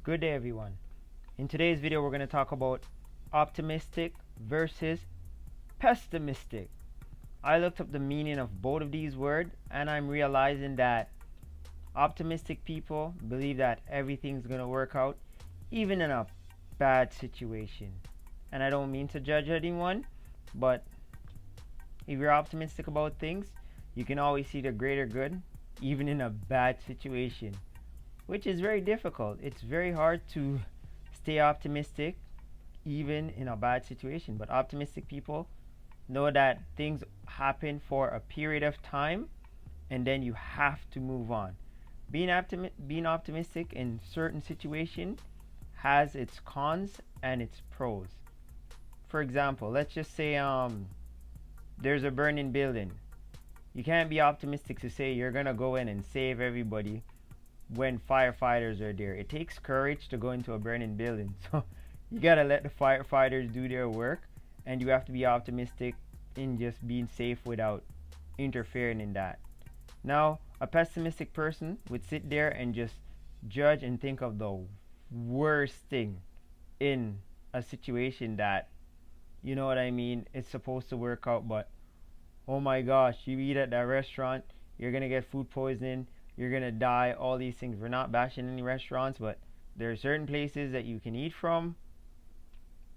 Good day, everyone. In today's video, we're going to talk about optimistic versus pessimistic. I looked up the meaning of both of these words, and I'm realizing that optimistic people believe that everything's going to work out, even in a bad situation. And I don't mean to judge anyone, but if you're optimistic about things, you can always see the greater good, even in a bad situation, which is very difficult. It's very hard to stay optimistic even in a bad situation. But optimistic people know that things happen for a period of time and then you have to move on. Being optimistic in certain situation has its cons and its pros. For example, let's just say there's a burning building. You can't be optimistic to say you're gonna go in and save everybody when firefighters are there. It takes courage to go into a burning building. So you gotta let the firefighters do their work, and you have to be optimistic in just being safe without interfering in that. Now, a pessimistic person would sit there and just judge and think of the worst thing in a situation that, you know what I mean, it's supposed to work out, but oh my gosh, you eat at that restaurant, you're gonna get food poisoning, you're gonna die, all these things. We're not bashing any restaurants, but there are certain places that you can eat from.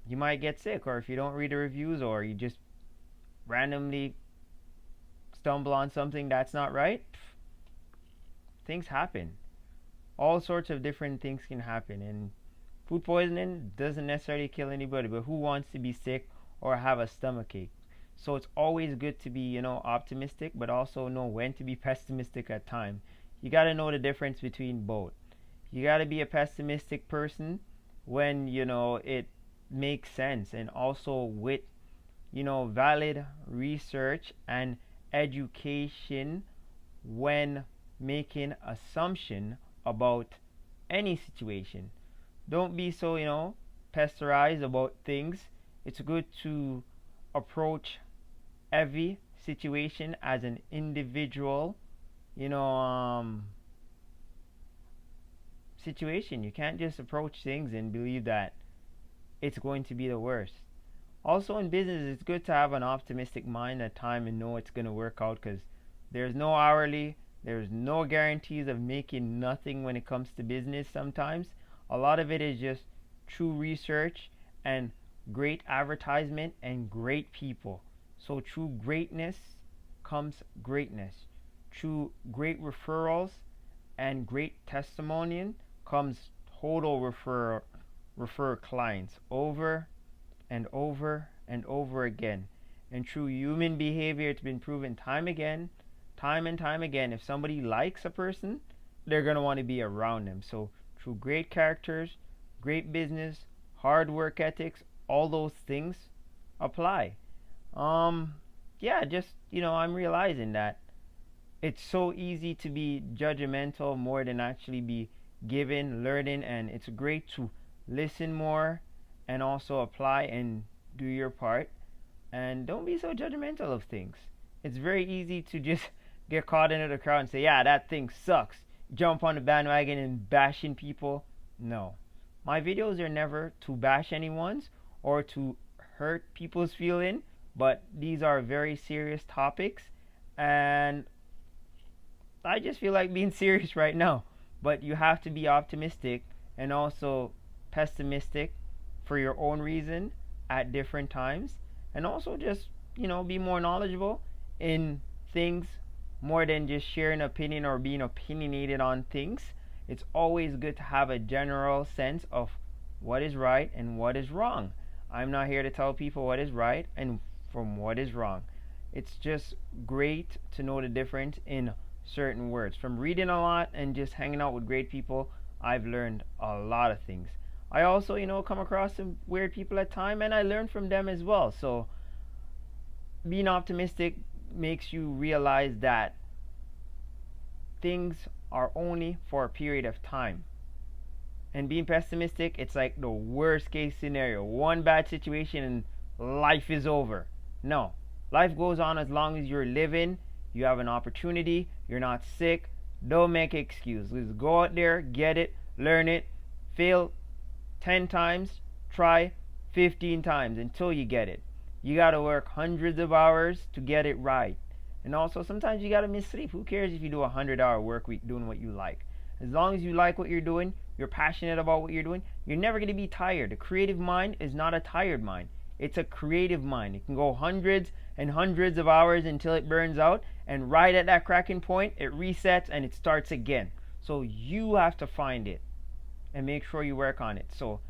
You might get sick, or if you don't read the reviews, or you just randomly stumble on something that's not right, things happen. All sorts of different things can happen, and food poisoning doesn't necessarily kill anybody, but who wants to be sick or have a stomach ache? So it's always good to be, optimistic, but also know when to be pessimistic at time. You got to know the difference between both. You got to be a pessimistic person when, it makes sense, and also with, valid research and education when making assumption about any situation. Don't be so, pesterized about things. It's good to approach every situation as an individual, situation. You can't just approach things and believe that it's going to be the worst. Also in business, it's good to have an optimistic mind at time and know it's going to work out, because there's no hourly, there's no guarantees of making nothing when it comes to business. Sometimes a lot of it is just true research and great advertisement and great people. So true greatness comes greatness. Through great referrals and great testimonial comes total refer clients over and over and over again. And through human behavior, it's been proven time and time again, if somebody likes a person, they're going to want to be around them. So through great characters, great business, hard work ethics, all those things apply. I'm realizing that it's so easy to be judgmental more than actually be giving, learning, and it's great to listen more and also apply and do your part. And don't be so judgmental of things. It's very easy to just get caught into the crowd and say, yeah, that thing sucks. Jump on the bandwagon and bashing people. No. My videos are never to bash anyone's or to hurt people's feeling, but these are very serious topics, and I just feel like being serious right now. But you have to be optimistic and also pessimistic for your own reason at different times, and also just, be more knowledgeable in things more than just sharing opinion or being opinionated on things. It's always good to have a general sense of what is right and what is wrong. I'm not here to tell people what is right and from what is wrong. It's just great to know the difference in certain words. From reading a lot and just hanging out with great people, I've learned a lot of things. I also, come across some weird people at time, and I learn from them as well. So being optimistic makes you realize that things are only for a period of time. And being pessimistic, it's like the worst case scenario. One bad situation and life is over. No. Life goes on as long as you're living. You have an opportunity. You're not sick. Don't make excuses. Go out there, get it, learn it, Fail 10 times, try 15 times until you get it. You got to work hundreds of hours to get it right. And also, sometimes you got to miss sleep. Who cares if you do a 100-hour work week doing what you like? As long as you like what you're doing, you're passionate about what you're doing, you're never going to be tired. A creative mind is not a tired mind. It's a creative mind. It can go hundreds and hundreds of hours until it burns out, and right at that cracking point, it resets and it starts again. So you have to find it and make sure you work on it. So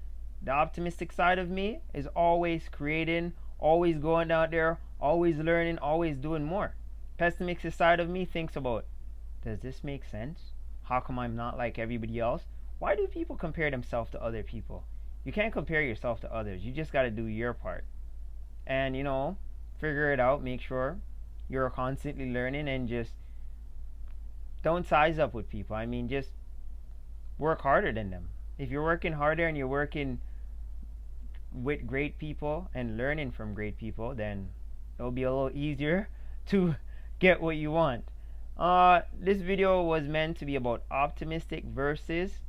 the optimistic side of me is always creating, always going out there, always learning, always doing more. Pessimistic side of me thinks about, does this make sense? How come I'm not like everybody else? Why do people compare themselves to other people? You can't compare yourself to others. You just got to do your part. And, figure it out. Make sure you're constantly learning, and just don't size up with people. I mean, just work harder than them. If you're working harder and you're working with great people and learning from great people, then it'll be a little easier to get what you want. This video was meant to be about optimistic versus,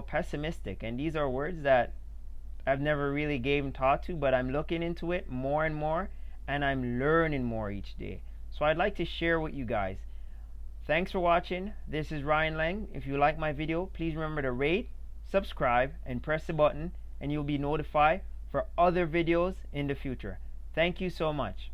pessimistic. And these are words that I've never really given thought to, but I'm looking into it more and more, and I'm learning more each day. So I'd like to share with you guys. Thanks for watching. This is Ryan Lang. If you like my video, please remember to rate, subscribe, and press the button, and you'll be notified for other videos in the future. Thank you so much.